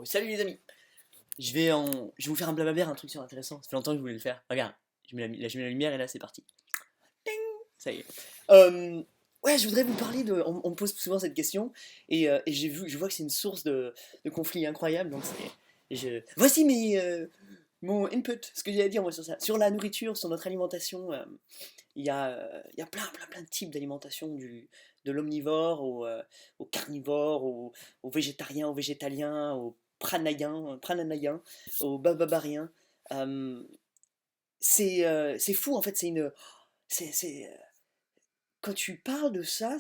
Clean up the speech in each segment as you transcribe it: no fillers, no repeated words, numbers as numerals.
Salut les amis! Je vais vous faire un blablaber, un truc sur intéressant. Ça fait longtemps que je voulais le faire. Regarde, je mets la lumière et là c'est parti. Ting. Ça y est. Euh, ouais, je voudrais vous parler de. On me pose souvent cette question et je vois que c'est une source de conflits incroyables. Donc voici mon input, ce que j'ai à dire moi sur ça. Sur la nourriture, sur notre alimentation. Il y a plein de types d'alimentation, de l'omnivore au carnivore, au végétarien, au végétalien, au prananaïen, au bababarien. Euh, c'est fou en fait, quand tu parles de ça,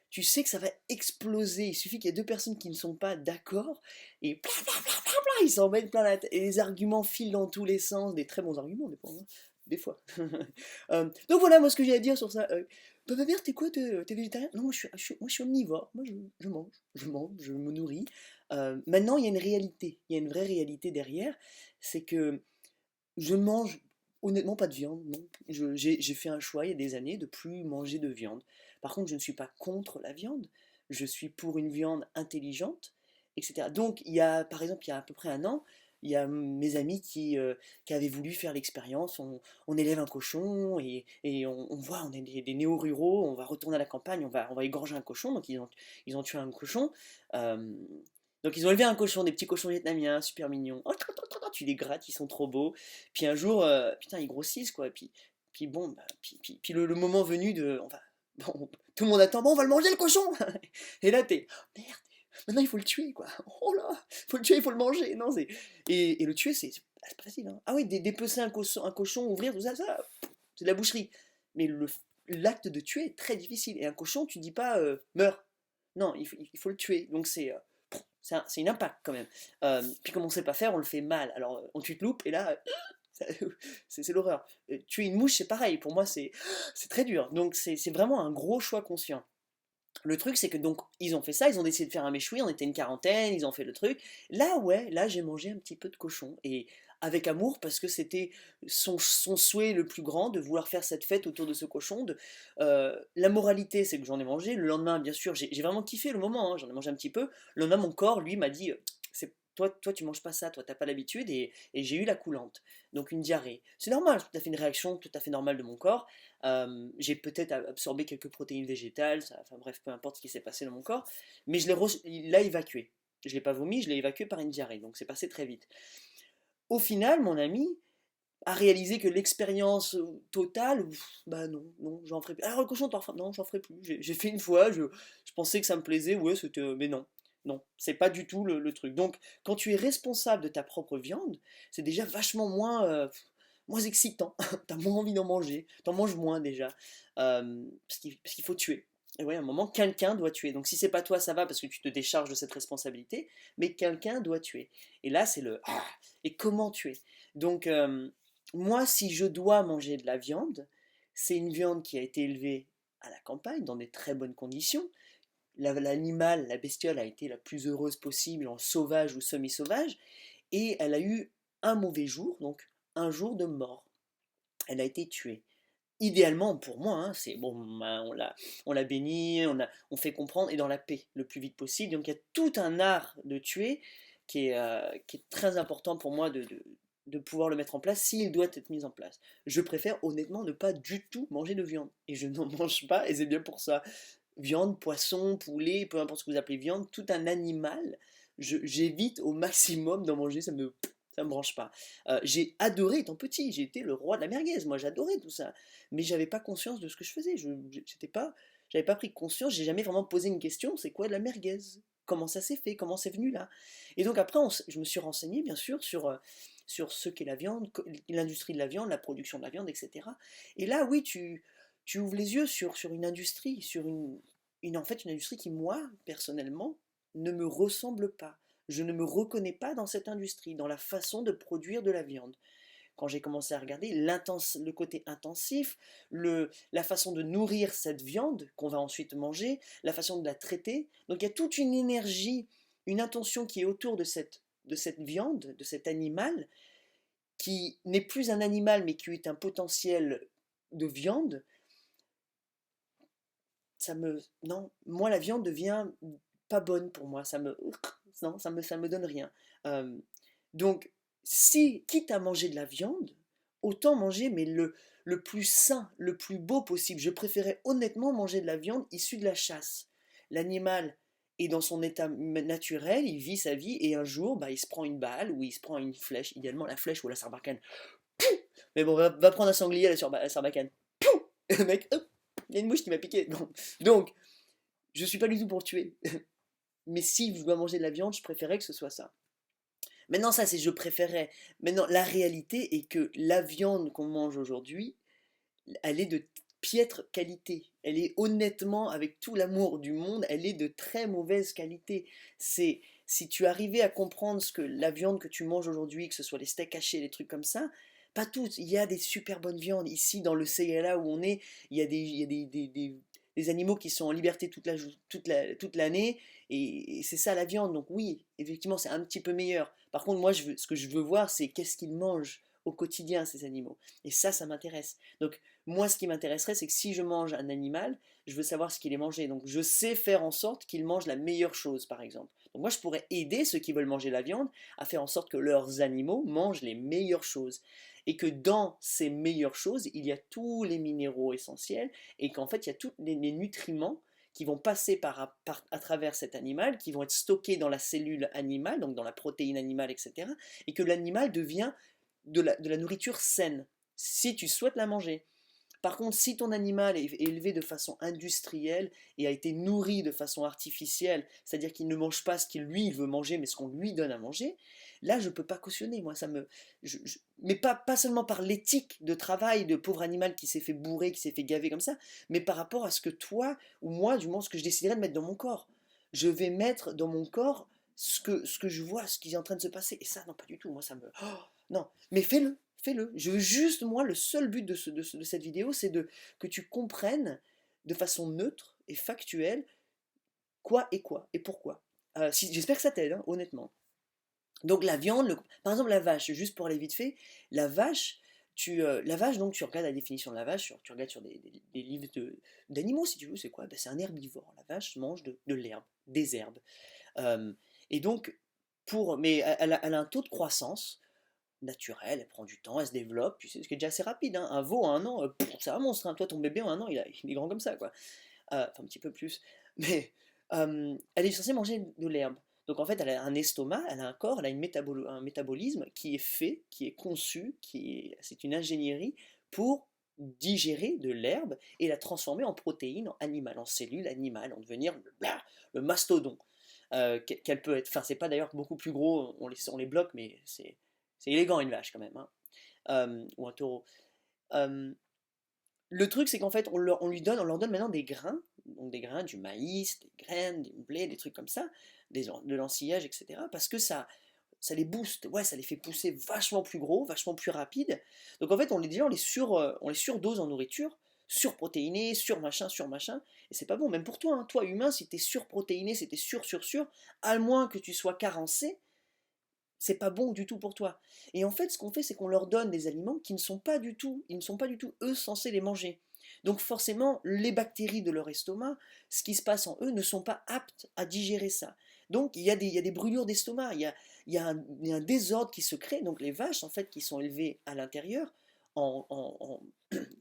tu sais que ça va exploser. Il suffit qu'il y ait deux personnes qui ne sont pas d'accord et ils s'en mettent plein la tête. Et les arguments filent dans tous les sens, des très bons arguments des fois. Donc voilà, moi ce que j'ai à dire sur ça. Papa Bear, t'es quoi? T'es végétarien? Non, moi je suis omnivore. Moi je mange, je me nourris. Maintenant, il y a une réalité, il y a une vraie réalité derrière. C'est que je ne mange honnêtement pas de viande, non. J'ai fait un choix il y a des années de plus manger de viande. Par contre, je ne suis pas contre la viande. Je suis pour une viande intelligente, etc. Donc, par exemple, il y a à peu près un an, il y a mes amis qui avaient voulu faire l'expérience. On élève un cochon et on voit, on est des néo-ruraux, on va retourner à la campagne, on va égorger un cochon. Donc, ils ont tué un cochon. Euh, donc ils ont élevé un cochon, des petits cochons vietnamiens, super mignons. Oh, tu les grattes, ils sont trop beaux. Puis un jour, putain, ils grossissent quoi. Puis bon, puis le moment venu bon, tout le monde attend, bon, on va le manger le cochon. Et là t'es, oh, merde, maintenant il faut le tuer quoi. Oh là, faut le tuer, il faut le manger. Non, et le tuer, c'est pas facile. Hein. Ah oui, dépecer un cochon, ouvrir tout ça, c'est de la boucherie. Mais l'acte de tuer est très difficile. Et un cochon, tu dis pas meurs. Non, il faut le tuer. Donc c'est une impact quand même. Puis comme on sait pas faire, on le fait mal. Alors on tue te loupe et là, c'est l'horreur. Tuer une mouche, c'est pareil. Pour moi, c'est très dur. Donc c'est vraiment un gros choix conscient. Le truc, c'est que donc ils ont fait ça, ils ont décidé de faire un méchoui, on était une quarantaine, ils ont fait le truc. Là, ouais, là j'ai mangé un petit peu de cochon et avec amour parce que c'était son souhait le plus grand de vouloir faire cette fête autour de ce cochon. La moralité, c'est que j'en ai mangé. Le lendemain, bien sûr, j'ai vraiment kiffé le moment, hein, j'en ai mangé un petit peu. Le lendemain, mon corps, lui, m'a dit, toi, tu manges pas ça, toi, t'as pas l'habitude et j'ai eu la coulante. Donc une diarrhée. C'est normal, tout à fait une réaction tout à fait normale de mon corps. J'ai peut-être absorbé quelques protéines végétales, enfin bref, peu importe ce qui s'est passé dans mon corps, mais il l'a évacué. Je ne l'ai pas vomi, je l'ai évacué par une diarrhée, donc c'est passé très vite. Au final, mon ami a réalisé que l'expérience totale, bah non, non, j'en ferai plus. Alors le cochon, non, j'en ferai plus. J'ai fait une fois, je pensais que ça me plaisait, ouais, mais non. Non, c'est pas du tout le truc. Donc, quand tu es responsable de ta propre viande, c'est déjà vachement moins excitant. T'as moins envie d'en manger. T'en manges moins déjà. Parce qu'il faut tuer. Et ouais, à un moment, quelqu'un doit tuer. Donc si c'est pas toi, ça va parce que tu te décharges de cette responsabilité, mais quelqu'un doit tuer. Et là, c'est le ah. Et comment tuer? Donc moi, si je dois manger de la viande, c'est une viande qui a été élevée à la campagne dans des très bonnes conditions. L'animal, la bestiole a été la plus heureuse possible en sauvage ou semi-sauvage, et elle a eu un mauvais jour, donc un jour de mort. Elle a été tuée. Idéalement pour moi, hein, c'est bon, ben, on l'a béni, on fait comprendre et dans la paix le plus vite possible. Donc il y a tout un art de tuer qui est très important pour moi de pouvoir le mettre en place s'il doit être mis en place. Je préfère honnêtement ne pas du tout manger de viande et je n'en mange pas et c'est bien pour ça. Viande, poisson, poulet, peu importe ce que vous appelez viande, tout un animal, j'évite au maximum d'en manger, ça me branche pas. J'ai adoré étant petit, j'ai été le roi de la merguez, moi j'adorais tout ça, mais j'avais pas conscience de ce que je faisais, j'avais pas pris conscience, j'ai jamais vraiment posé une question, c'est quoi de la merguez? Comment ça s'est fait? Comment c'est venu là? Et donc après, je me suis renseigné bien sûr sur ce qu'est la viande, l'industrie de la viande, la production de la viande, etc. Et là, oui, tu ouvres les yeux sur une industrie, en fait, une industrie qui, moi, personnellement, ne me ressemble pas. Je ne me reconnais pas dans cette industrie, dans la façon de produire de la viande. Quand j'ai commencé à regarder le côté intensif, la façon de nourrir cette viande qu'on va ensuite manger, la façon de la traiter. Donc il y a toute une énergie, une intention qui est autour de cette viande, de cet animal, qui n'est plus un animal mais qui est un potentiel de viande. Non, moi la viande devient pas bonne pour moi, non, ça me donne rien. Euh, donc, si, quitte à manger de la viande, autant manger, mais le plus sain, le plus beau possible. Je préférais honnêtement manger de la viande issue de la chasse. L'animal est dans son état naturel, il vit sa vie, et un jour, bah, il se prend une balle, ou il se prend une flèche, idéalement la flèche ou la sarbacane. Mais bon, va prendre un sanglier à la sarbacane. Et le mec, hop, il y a une mouche qui m'a piqué. Bon. Donc, je suis pas du tout pour tuer. Mais si je dois manger de la viande, je préférais que ce soit ça. Maintenant, ça, c'est je préférais. Maintenant, la réalité est que la viande qu'on mange aujourd'hui, elle est de piètre qualité. Elle est honnêtement, avec tout l'amour du monde, elle est de très mauvaise qualité. C'est si tu arrivais à comprendre ce que la viande que tu manges aujourd'hui, que ce soit les steaks hachés, les trucs comme ça, pas toutes. Il y a des super bonnes viandes. Ici, dans le CLA où on est, il y a des animaux qui sont en liberté toute l'année, et c'est ça la viande. Donc oui, effectivement, c'est un petit peu meilleur. Par contre, moi, ce que je veux voir, c'est qu'est-ce qu'ils mangent au quotidien, ces animaux. Et ça m'intéresse. Donc, moi, ce qui m'intéresserait, c'est que si je mange un animal, je veux savoir ce qu'il est mangé. Donc, je sais faire en sorte qu'il mange la meilleure chose, par exemple. Donc, moi, je pourrais aider ceux qui veulent manger la viande à faire en sorte que leurs animaux mangent les meilleures choses. Et que dans ces meilleures choses, il y a tous les minéraux essentiels et qu'en fait, il y a tous les nutriments qui vont passer à travers cet animal, qui vont être stockés dans la cellule animale, donc dans la protéine animale, etc. Et que l'animal devient de la nourriture saine, si tu souhaites la manger. Par contre, si ton animal est élevé de façon industrielle et a été nourri de façon artificielle, c'est-à-dire qu'il ne mange pas ce qu'il lui veut manger, mais ce qu'on lui donne à manger, là je ne peux pas cautionner. Moi, mais pas seulement par l'éthique de travail de pauvre animal qui s'est fait bourrer, qui s'est fait gaver comme ça, mais par rapport à ce que toi ou moi, du moins ce que je déciderais de mettre dans mon corps. Je vais mettre dans mon corps ce que je vois, ce qui est en train de se passer. Et ça, non, pas du tout. Moi, ça me... Oh, non, mais fais-le. Fais-le. Je veux juste, moi, le seul but de cette vidéo, c'est que tu comprennes de façon neutre et factuelle quoi et pourquoi. J'espère que ça t'aide, hein, honnêtement. Donc la viande, par exemple la vache, juste pour aller vite fait, la vache, la vache, donc tu regardes la définition de la vache, tu regardes sur des livres d'animaux si tu veux, c'est quoi? Ben, c'est un herbivore. La vache mange de l'herbe, des herbes. Euh, et donc, mais elle a un taux de croissance naturelle, elle prend du temps, elle se développe, tu sais, ce qui est déjà assez rapide, hein. Un veau à un an, c'est un monstre, hein. Toi, ton bébé en un an, il est grand comme ça, quoi. Enfin, un petit peu plus. Mais elle est censée manger de l'herbe. Donc en fait, elle a un estomac, elle a un corps, elle a un métabolisme qui est fait, qui est conçu, c'est une ingénierie pour digérer de l'herbe et la transformer en protéines animales, en cellules animales, en devenir le mastodon. Qu'elle peut être, enfin c'est pas d'ailleurs beaucoup plus gros, on les bloque, mais c'est élégant une vache quand même, hein. Ou un taureau. Euh, le truc, c'est qu'en fait, on leur donne maintenant des grains, donc des grains, du maïs, des graines, du blé, des trucs comme ça, de l'ensilage, etc. Parce que ça les booste, ouais, ça les fait pousser vachement plus gros, vachement plus rapide. Donc en fait, on les surdose en nourriture, surprotéinés, sur machin, et c'est pas bon, même pour toi, hein. Toi, humain, si t'es surprotéiné, si t'es sur, à moins que tu sois carencé, c'est pas bon du tout pour toi. Et en fait, ce qu'on fait, c'est qu'on leur donne des aliments qui ne sont pas du tout, ils ne sont pas du tout, eux, censés les manger. Donc forcément, les bactéries de leur estomac, ce qui se passe en eux, ne sont pas aptes à digérer ça. Donc il y a des brûlures d'estomac, il y a un désordre qui se crée. Donc les vaches, en fait, qui sont élevées à l'intérieur,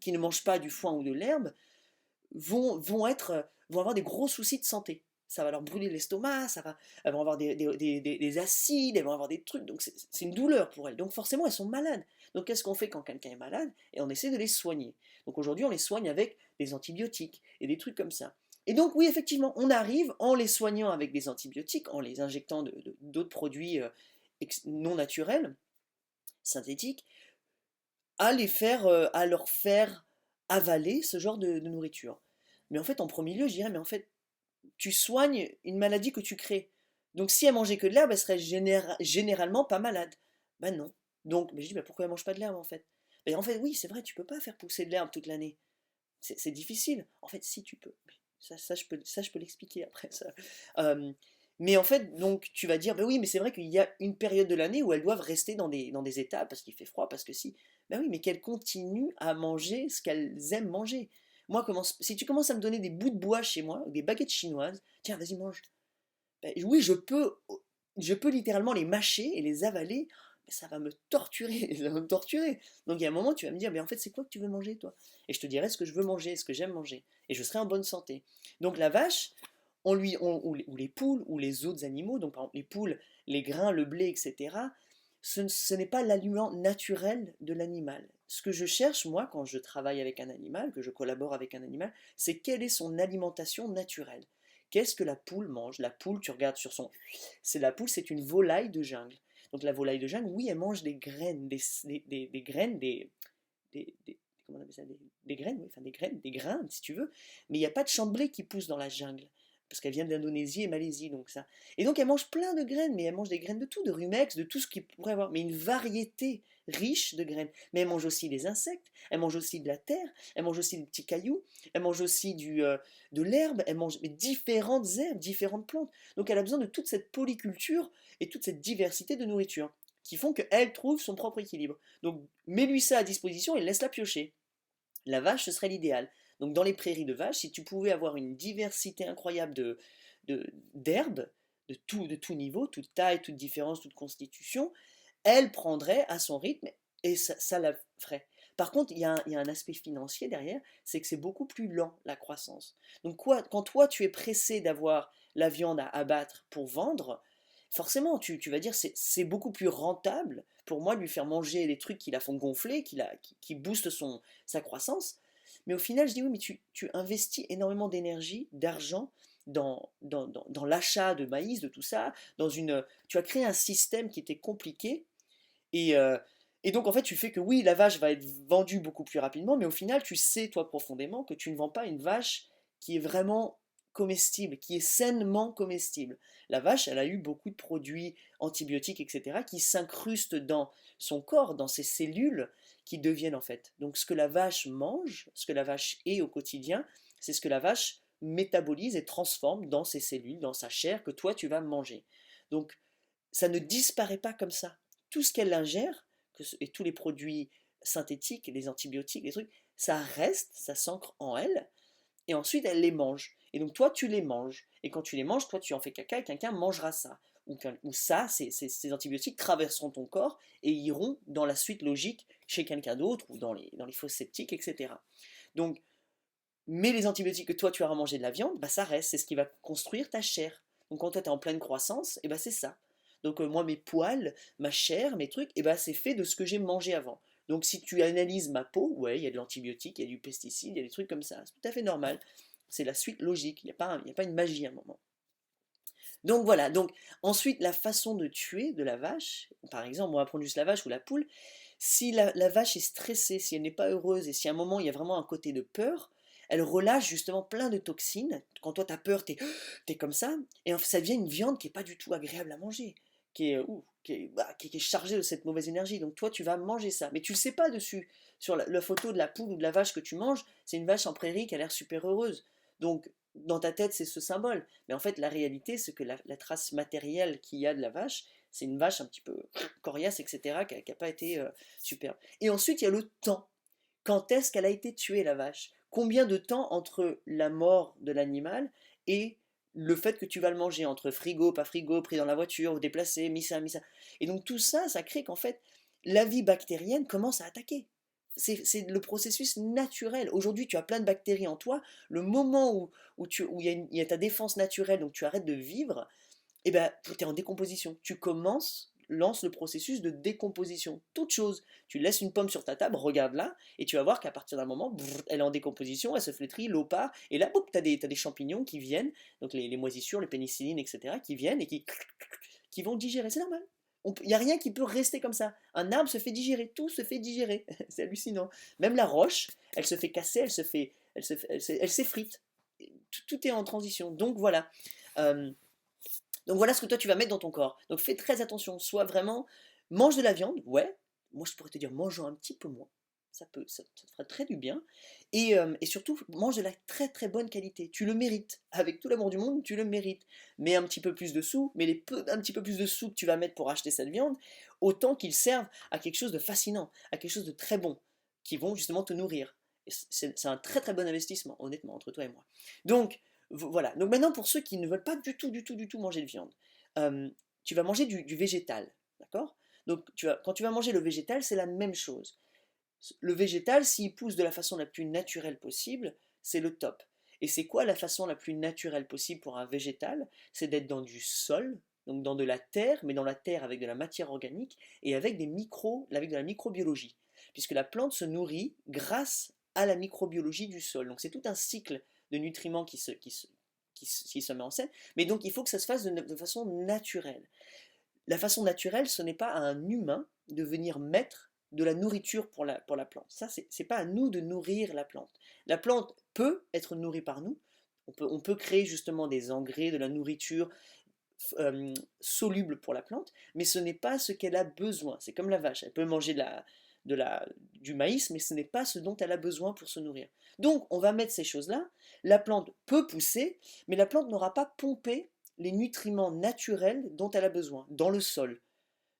qui ne mangent pas du foin ou de l'herbe, vont avoir des gros soucis de santé. Ça va leur brûler l'estomac, elles vont avoir des acides, elles vont avoir des trucs, donc c'est une douleur pour elles. Donc forcément, elles sont malades. Donc qu'est-ce qu'on fait quand quelqu'un est malade? Et on essaie de les soigner. Donc aujourd'hui, on les soigne avec des antibiotiques et des trucs comme ça. Et donc oui, effectivement, on arrive en les soignant avec des antibiotiques, en les injectant d'autres produits non naturels, synthétiques, à leur faire avaler ce genre de nourriture. Mais en fait, en premier lieu, je dirais, mais en fait, tu soignes une maladie que tu crées. Donc si elle mangeait que de l'herbe, elle serait généralement pas malade. Ben non. Donc, mais je dis, mais pourquoi elle mange pas de l'herbe en fait? Et en fait, oui, c'est vrai, tu peux pas faire pousser de l'herbe toute l'année. C'est difficile. En fait, si tu peux. Ça, je peux l'expliquer après ça. Euh, mais en fait, donc tu vas dire, ben oui, mais c'est vrai qu'il y a une période de l'année où elles doivent rester dans des états parce qu'il fait froid, parce que si. Ben oui, mais qu'elles continuent à manger ce qu'elles aiment manger. Moi, si tu commences à me donner des bouts de bois chez moi, des baguettes chinoises, tiens, vas-y, mange. Ben, oui, je peux je peux littéralement les mâcher et les avaler, mais ça va me torturer, ça va me torturer. Donc il y a un moment, tu vas me dire, mais en fait, c'est quoi que tu veux manger, toi? Et je te dirai ce que je veux manger, ce que j'aime manger, et je serai en bonne santé. Donc la vache, ou les poules, ou les autres animaux, donc par exemple les poules, les grains, le blé, etc., ce n'est pas l'aliment naturel de l'animal. Ce que je cherche, moi, quand je travaille avec un animal, que je collabore avec un animal, c'est quelle est son alimentation naturelle. Qu'est-ce que la poule mange? La poule, tu regardes sur son... C'est la poule, c'est une volaille de jungle. Donc la volaille de jungle, oui, elle mange des graines, des graines, comment on appelle ça, des graines, oui, enfin des graines, des grains, si tu veux, mais il n'y a pas de champ de blé qui pousse dans la jungle, parce qu'elle vient d'Indonésie et Malaisie, donc ça. Et donc elle mange plein de graines, mais elle mange des graines de tout, de rumex, de tout ce qu'il pourrait avoir, mais une variété riche de graines. Mais elle mange aussi des insectes, elle mange aussi de la terre, elle mange aussi des petits cailloux, elle mange aussi de l'herbe, elle mange différentes herbes, différentes plantes. Donc elle a besoin de toute cette polyculture et toute cette diversité de nourriture qui font qu'elle trouve son propre équilibre. Donc mets-lui ça à disposition et laisse-la piocher. La vache, ce serait l'idéal. Donc dans les prairies de vaches, si tu pouvais avoir une diversité incroyable d'herbes, de tout niveau, toute taille, toute différence, toute constitution, elle prendrait à son rythme et ça la ferait. Par contre, il y a un aspect financier derrière, c'est que c'est beaucoup plus lent la croissance. Donc quand toi tu es pressé d'avoir la viande à abattre pour vendre, forcément tu vas dire c'est beaucoup plus rentable pour moi de lui faire manger des trucs qui la font gonfler, qui boostent sa croissance. Mais au final, je dis oui, mais tu investis énormément d'énergie, d'argent dans l'achat de maïs, de tout ça, tu as créé un système qui était compliqué et, euh, et donc en fait tu fais que oui, la vache va être vendue beaucoup plus rapidement, mais au final tu sais toi profondément que tu ne vends pas une vache qui est vraiment comestible, qui est sainement comestible. La vache, elle a eu beaucoup de produits antibiotiques, etc., qui s'incrustent dans son corps, dans ses cellules, qui deviennent en fait. Donc ce que la vache mange, ce que la vache est au quotidien, c'est ce que la vache métabolise et transforme dans ses cellules, dans sa chair que toi tu vas manger. Donc ça ne disparaît pas comme ça. Tout ce qu'elle ingère, et tous les produits synthétiques, les antibiotiques, les trucs, ça reste, ça s'ancre en elle, et ensuite elle les mange. Et donc toi, tu les manges. Et quand tu les manges, toi, tu en fais caca et quelqu'un mangera ça. Ou ça, ces antibiotiques traverseront ton corps et iront dans la suite logique chez quelqu'un d'autre ou dans les fosses septiques, etc. Donc, mais les antibiotiques que toi, tu as mangé de la viande, bah, ça reste. C'est ce qui va construire ta chair. Donc quand toi, tu es en pleine croissance, et bah, c'est ça. Donc moi, mes poils, ma chair, mes trucs, et bah, c'est fait de ce que j'ai mangé avant. Donc si tu analyses ma peau, ouais, il y a de l'antibiotique, il y a du pesticide, il y a des trucs comme ça. C'est tout à fait normal. C'est la suite logique. Il y a pas une magie à un moment. Donc voilà. Donc ensuite, la façon de tuer de la vache, par exemple, on va prendre juste la vache ou la poule. Si la vache est stressée, si elle n'est pas heureuse, et si à un moment il y a vraiment un côté de peur, elle relâche justement plein de toxines. Quand toi tu as peur, t'es comme ça, et en fait, ça devient une viande qui n'est pas du tout agréable à manger, qui est chargée de cette mauvaise énergie. Donc toi tu vas manger ça, mais tu ne le sais pas dessus. Sur la photo de la poule ou de la vache que tu manges, c'est une vache en prairie qui a l'air super heureuse. Donc dans ta tête c'est ce symbole, mais en fait la réalité c'est que la trace matérielle qu'il y a de la vache, c'est une vache un petit peu coriace, etc., qui n'a pas été superbe. Et ensuite, il y a le temps. Quand est-ce qu'elle a été tuée, la vache? Combien de temps entre la mort de l'animal et le fait que tu vas le manger, entre frigo, pas frigo, pris dans la voiture, déplacé, mis ça, mis ça. Et donc tout ça, ça crée qu'en fait, la vie bactérienne commence à attaquer. C'est le processus naturel. Aujourd'hui, tu as plein de bactéries en toi. Le moment où il y a ta défense naturelle, donc tu arrêtes de vivre, eh ben, tu es en décomposition. Lance le processus de décomposition. Toute chose. Tu laisses une pomme sur ta table, regarde-la, et tu vas voir qu'à partir d'un moment, elle est en décomposition, elle se flétrit, l'eau part, et là, tu as, des champignons qui viennent, donc les moisissures, les pénicillines, etc., qui viennent et qui vont digérer. C'est normal. Il n'y a rien qui peut rester comme ça. Un arbre se fait digérer, tout se fait digérer. C'est hallucinant. Même la roche, elle se fait casser, elle s'effrite. Tout est en transition. Euh, donc voilà ce que toi tu vas mettre dans ton corps. Donc fais très attention, sois vraiment, mange de la viande, ouais. Moi je pourrais te dire mange un petit peu moins. Ça te fera très du bien. Et surtout, mange de la très très bonne qualité. Tu le mérites. Avec tout l'amour du monde, tu le mérites. Mets un petit peu plus de sous, mais un petit peu plus de sous que tu vas mettre pour acheter cette viande, autant qu'ils servent à quelque chose de fascinant, à quelque chose de très bon, qui vont justement te nourrir. C'est un très très bon investissement, honnêtement, entre toi et moi. Donc, voilà. Donc maintenant, pour ceux qui ne veulent pas du tout, du tout, du tout manger de viande, tu vas manger du végétal, d'accord? Donc quand tu vas manger le végétal, c'est la même chose. Le végétal, s'il pousse de la façon la plus naturelle possible, c'est le top. Et c'est quoi la façon la plus naturelle possible pour un végétal? C'est d'être dans du sol, donc dans de la terre, mais dans la terre avec de la matière organique et avec de la microbiologie. Puisque la plante se nourrit grâce à la microbiologie du sol. Donc c'est tout un cycle de nutriments qui se met en scène, mais donc il faut que ça se fasse de façon naturelle. La façon naturelle, ce n'est pas à un humain de venir mettre de la nourriture pour la plante. Ça, c'est pas à nous de nourrir la plante. La plante peut être nourrie par nous. On peut créer justement des engrais, de la nourriture soluble pour la plante, mais ce n'est pas ce qu'elle a besoin. C'est comme la vache. Elle peut manger du maïs, mais ce n'est pas ce dont elle a besoin pour se nourrir. Donc, on va mettre ces choses-là. La plante peut pousser, mais la plante n'aura pas pompé les nutriments naturels dont elle a besoin dans le sol.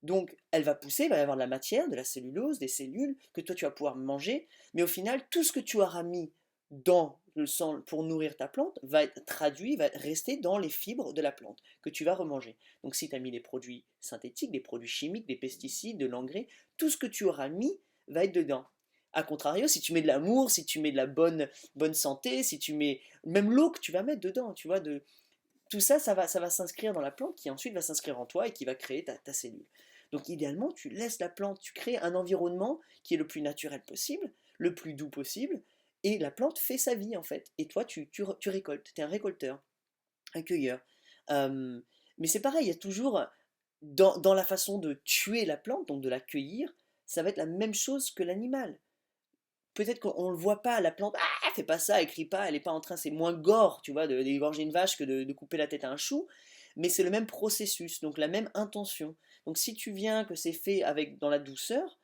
Donc, elle va pousser, il va y avoir de la matière, de la cellulose, des cellules que toi tu vas pouvoir manger, mais au final, tout ce que tu auras mis dans le sang pour nourrir ta plante va être traduit, va rester dans les fibres de la plante que tu vas remanger. Donc, si tu as mis des produits synthétiques, des produits chimiques, des pesticides, de l'engrais, tout ce que tu auras mis va être dedans. A contrario, si tu mets de l'amour, si tu mets de la bonne santé, si tu mets même l'eau que tu vas mettre dedans, tu vois, tout ça, ça va s'inscrire dans la plante qui ensuite va s'inscrire en toi et qui va créer ta cellule. Donc idéalement, tu laisses la plante, tu crées un environnement qui est le plus naturel possible, le plus doux possible, et la plante fait sa vie en fait. Et toi, tu récoltes, tu es un récolteur, un cueilleur. Euh, mais c'est pareil, il y a toujours, dans la façon de tuer la plante, donc de la cueillir, ça va être la même chose que l'animal. Peut-être qu'on ne le voit pas, la plante, ah, fais pas ça, elle crie pas, elle est pas en train, c'est moins gore, tu vois, d'égorger une vache que de couper la tête à un chou, mais c'est le même processus, donc la même intention. Donc si tu viens que c'est fait avec dans la douceur,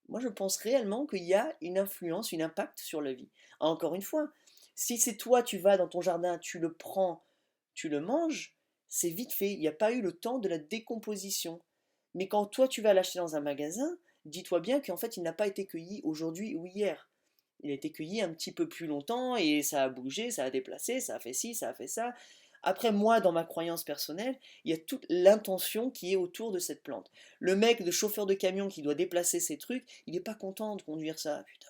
moi je pense réellement qu'il y a une influence, un impact sur la vie. Encore une fois, si c'est toi, tu vas dans ton jardin, tu le prends, tu le manges, c'est vite fait, il n'y a pas eu le temps de la décomposition. Mais quand toi tu vas l'acheter dans un magasin, dis-toi bien qu'en fait il n'a pas été cueilli aujourd'hui ou hier. Il a été cueilli un petit peu plus longtemps et ça a bougé, ça a déplacé, ça a fait ci, ça a fait ça. Après, moi, dans ma croyance personnelle, il y a toute l'intention qui est autour de cette plante. Le mec de chauffeur de camion qui doit déplacer ses trucs, il n'est pas content de conduire ça. Putain,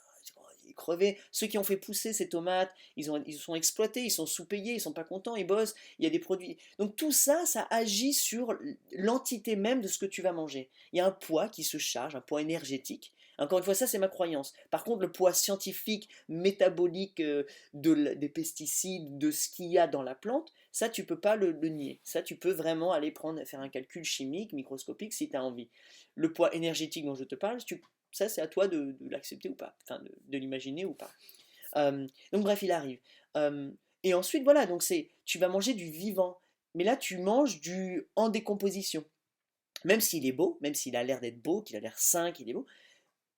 il est crevé. Ceux qui ont fait pousser ces tomates, ils sont exploités, ils sont sous-payés, ils sont pas contents, ils bossent, il y a des produits. Donc tout ça, ça agit sur l'entité même de ce que tu vas manger. Il y a un poids qui se charge, un poids énergétique. Encore une fois, ça c'est ma croyance. Par contre, le poids scientifique, métabolique des pesticides, de ce qu'il y a dans la plante, ça tu peux pas le nier. Ça tu peux vraiment aller faire un calcul chimique, microscopique si tu as envie. Le poids énergétique dont je te parle, ça c'est à toi de l'accepter ou pas, enfin de l'imaginer ou pas. Donc bref, il arrive. Euh, et ensuite, voilà, donc tu vas manger du vivant. Mais là, tu manges du en décomposition. Même s'il est beau, même s'il a l'air d'être beau, qu'il a l'air sain, qu'il est beau,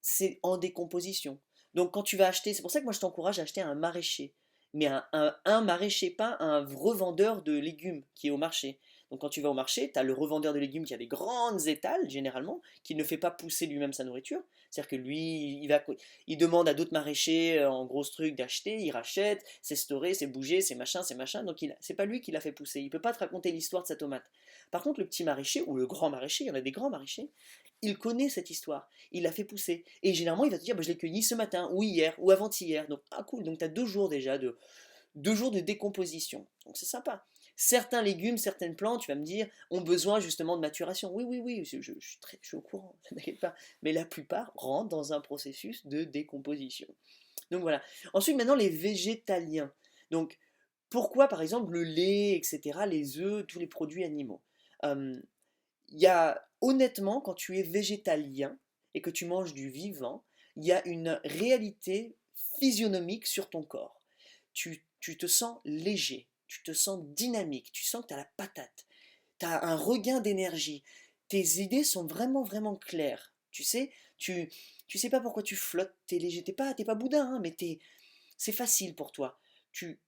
c'est en décomposition. Donc quand tu vas acheter, c'est pour ça que moi je t'encourage à acheter un maraîcher. Mais un maraîcher, pas un revendeur de légumes qui est au marché. Donc quand tu vas au marché, tu as le revendeur de légumes qui a des grandes étals, généralement, qui ne fait pas pousser lui-même sa nourriture. C'est-à-dire que lui, il demande à d'autres maraîchers en gros trucs d'acheter, il rachète, c'est storé, c'est bougé, c'est machin, c'est machin. Donc c'est pas lui qui l'a fait pousser. Il peut pas te raconter l'histoire de sa tomate. Par contre, le petit maraîcher ou le grand maraîcher, il y en a des grands maraîchers, il connaît cette histoire, il l'a fait pousser. Et généralement, il va te dire, bah, je l'ai cueilli ce matin, ou hier, ou avant-hier. Donc, ah cool, donc tu as 2 jours déjà, 2 jours de décomposition. Donc c'est sympa. Certains légumes, certaines plantes, tu vas me dire, ont besoin justement de maturation. Oui, oui, oui, je suis au courant, ne t'inquiète pas. Mais la plupart rentrent dans un processus de décomposition. Donc voilà. Ensuite, maintenant, les végétaliens. Donc, pourquoi, par exemple, le lait, etc., les œufs, tous les produits animaux. Euh, il y a honnêtement, quand tu es végétalien et que tu manges du vivant, il y a une réalité physionomique sur ton corps. Tu te sens léger, tu te sens dynamique, tu sens que tu as la patate, tu as un regain d'énergie, tes idées sont vraiment vraiment claires. Tu sais pas pourquoi tu flottes, t'es léger, t'es pas boudin, hein, mais c'est facile pour toi.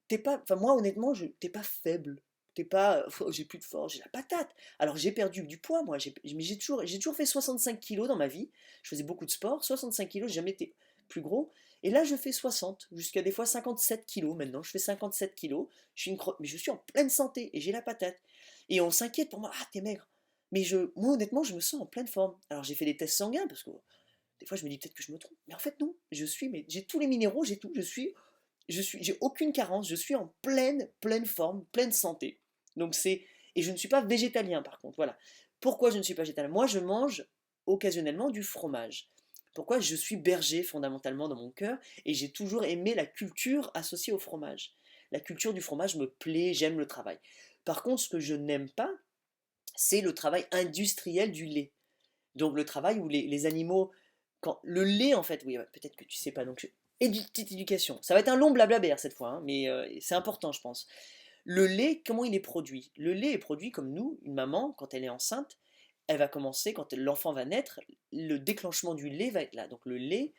T'es pas, enfin moi honnêtement, t'es pas faible. T'es pas, oh, j'ai plus de force, j'ai la patate. Alors j'ai perdu du poids moi, mais j'ai toujours fait 65 kilos dans ma vie. Je faisais beaucoup de sport, 65 kilos, j'ai jamais été plus gros. Et là je fais 60, jusqu'à des fois 57 kilos maintenant. Je fais 57 kilos, mais je suis en pleine santé et j'ai la patate. Et on s'inquiète pour moi, ah t'es maigre. Mais moi, honnêtement, je me sens en pleine forme. Alors, j'ai fait des tests sanguins parce que des fois, je me dis peut-être que je me trompe. Mais en fait, non. Mais j'ai tous les minéraux, j'ai tout. J'ai aucune carence. Je suis en pleine forme, pleine santé. Donc, et je ne suis pas végétalien, par contre. Voilà. Pourquoi je ne suis pas végétalien? Moi, je mange occasionnellement du fromage. Pourquoi? Je suis berger fondamentalement dans mon cœur et j'ai toujours aimé la culture associée au fromage. La culture du fromage me plaît, j'aime le travail. Par contre, ce que je n'aime pas, c'est le travail industriel du lait. Donc le travail où les animaux, le lait en fait, oui, ouais, peut-être que tu sais pas, donc petite éducation. Ça va être un long blablaber cette fois, hein, mais c'est important je pense. Le lait, comment il est produit? Le lait est produit comme nous, une maman, quand elle est enceinte, elle va commencer, quand l'enfant va naître, le déclenchement du lait va être là. Donc le lait,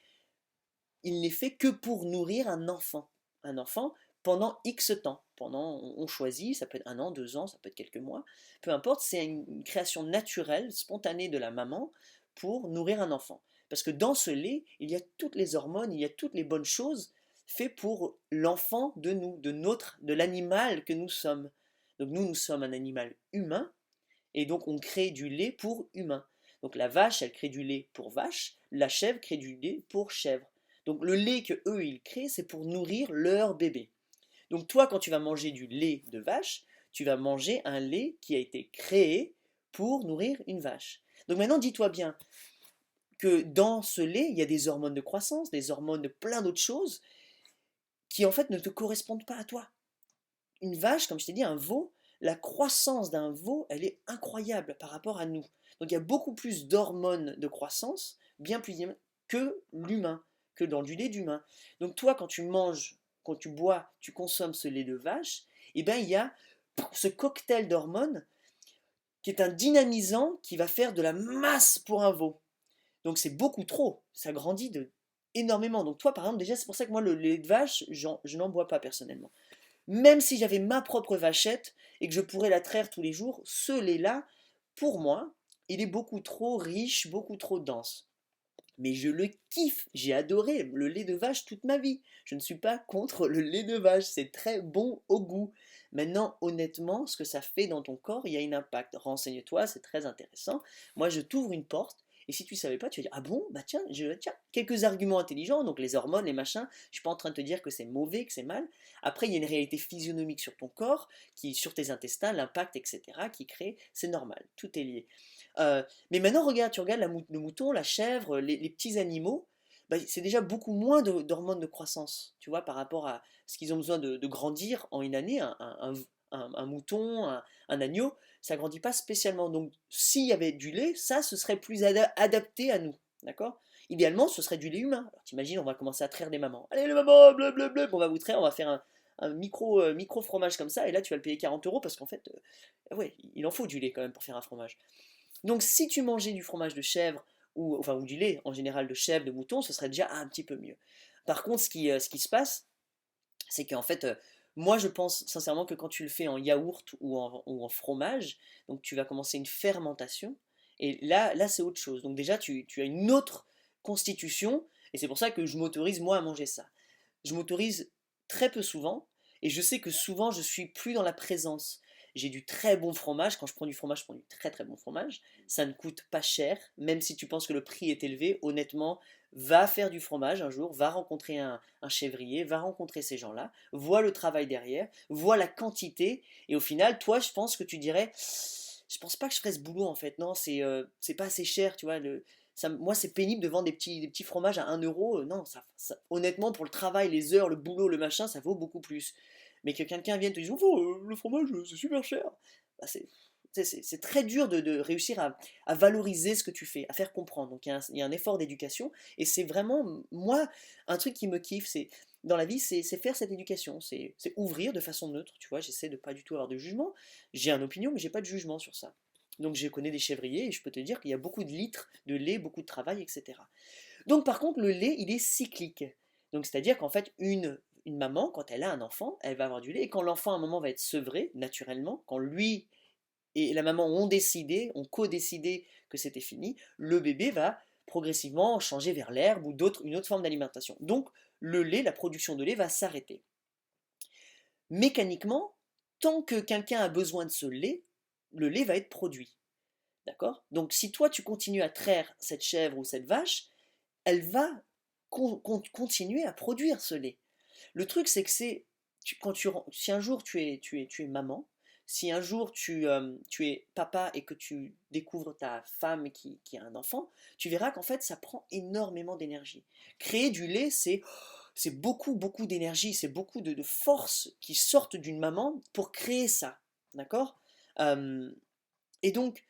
il n'est fait que pour nourrir un enfant. Un enfant pendant X temps. On choisit, ça peut être 1 an, 2 ans, ça peut être quelques mois. Peu importe, c'est une création naturelle, spontanée de la maman pour nourrir un enfant. Parce que dans ce lait, il y a toutes les hormones, il y a toutes les bonnes choses faites pour l'enfant de nous, de l'animal que nous sommes. Donc nous sommes un animal humain, et donc on crée du lait pour humain. Donc la vache, elle crée du lait pour vache, la chèvre crée du lait pour chèvre. Donc le lait que eux ils créent, c'est pour nourrir leur bébé. Donc toi, quand tu vas manger du lait de vache, tu vas manger un lait qui a été créé pour nourrir une vache. Donc maintenant, dis-toi bien que dans ce lait, il y a des hormones de croissance, des hormones de plein d'autres choses qui en fait ne te correspondent pas à toi. Une vache, comme je t'ai dit, un veau, la croissance d'un veau, elle est incroyable par rapport à nous. Donc il y a beaucoup plus d'hormones de croissance, bien plus que l'humain, que dans du lait d'humain. Donc toi, quand tu manges, quand tu bois, tu consommes ce lait de vache, eh bien il y a ce cocktail d'hormones qui est un dynamisant qui va faire de la masse pour un veau. Donc c'est beaucoup trop, ça grandit énormément. Donc toi, par exemple, déjà, c'est pour ça que moi, le lait de vache, je n'en bois pas personnellement. Même si j'avais ma propre vachette et que je pourrais la traire tous les jours, ce lait-là, pour moi, il est beaucoup trop riche, beaucoup trop dense. Mais je le kiffe, j'ai adoré le lait de vache toute ma vie. Je ne suis pas contre le lait de vache, c'est très bon au goût. Maintenant, honnêtement, ce que ça fait dans ton corps, il y a un impact. Renseigne-toi, c'est très intéressant. Moi, je t'ouvre une porte, et si tu ne savais pas, tu vas dire, ah bon, bah tiens, quelques arguments intelligents, donc les hormones, les machins, je ne suis pas en train de te dire que c'est mauvais, que c'est mal. Après, il y a une réalité physionomique sur ton corps, sur tes intestins, l'impact, etc., qui crée, c'est normal, tout est lié. Mais maintenant, regarde, tu regardes le mouton, la chèvre, les petits animaux, bah, c'est déjà beaucoup moins d'hormones de croissance, tu vois, par rapport à ce qu'ils ont besoin de grandir en une année. Un mouton, un agneau, ça grandit pas spécialement. Donc, s'il y avait du lait, ça, ce serait plus adapté à nous, d'accord? Idéalement, ce serait du lait humain. Alors, t'imagines, on va commencer à traire des mamans. Allez, les mamans, blablabla, on va vous traire, on va faire un micro fromage comme ça, et là, tu vas le payer 40 € parce qu'en fait, ouais, il en faut du lait quand même pour faire un fromage. Donc si tu mangeais du fromage de chèvre, ou du lait en général de chèvre, de mouton, ce serait déjà un petit peu mieux. Par contre, ce qui se passe, c'est qu'en fait, moi je pense sincèrement que quand tu le fais en yaourt ou en fromage, donc tu vas commencer une fermentation, et là c'est autre chose. Donc déjà, tu as une autre constitution, et c'est pour ça que je m'autorise moi à manger ça. Je m'autorise très peu souvent, et je sais que souvent je suis plus dans la présence. J'ai du très bon fromage, quand je prends du fromage, je prends du très très bon fromage. Ça ne coûte pas cher, même si tu penses que le prix est élevé, honnêtement, va faire du fromage un jour, va rencontrer un chèvrier, va rencontrer ces gens-là, vois le travail derrière, vois la quantité, et au final, toi, je pense que tu dirais, je pense pas que je ferais ce boulot en fait, non, c'est pas assez cher, tu vois, moi, c'est pénible de vendre des petits fromages à 1 euro. Non, honnêtement, pour le travail, les heures, le boulot, le machin, ça vaut beaucoup plus. Mais que quelqu'un vienne te dire, oh, le fromage, c'est super cher. Bah, c'est très dur de réussir à valoriser ce que tu fais, à faire comprendre. Donc il y a un effort d'éducation. Et c'est vraiment, moi, un truc qui me kiffe, dans la vie, c'est faire cette éducation. C'est ouvrir de façon neutre. Tu vois, j'essaie de pas du tout avoir de jugement. J'ai une opinion, mais j'ai pas de jugement sur ça. Donc je connais des chèvriers et je peux te dire qu'il y a beaucoup de litres de lait, beaucoup de travail, etc. Donc par contre, le lait, il est cyclique. Donc c'est-à-dire qu'en fait, une maman, quand elle a un enfant, elle va avoir du lait. Et quand l'enfant, à un moment, va être sevré, naturellement, quand lui et la maman ont décidé, ont co-décidé que c'était fini, le bébé va progressivement changer vers l'herbe ou une autre forme d'alimentation. Donc le lait, la production de lait va s'arrêter. Mécaniquement, tant que quelqu'un a besoin de ce lait, le lait va être produit. D'accord? Donc si toi tu continues à traire cette chèvre ou cette vache, elle va continuer à produire ce lait. Le truc, c'est que si un jour tu es maman, si un jour tu es papa et que tu découvres ta femme qui a un enfant, tu verras qu'en fait, ça prend énormément d'énergie. Créer du lait, c'est beaucoup, beaucoup d'énergie, c'est beaucoup de force qui sortent d'une maman pour créer ça. D'accord? Euh, et donc,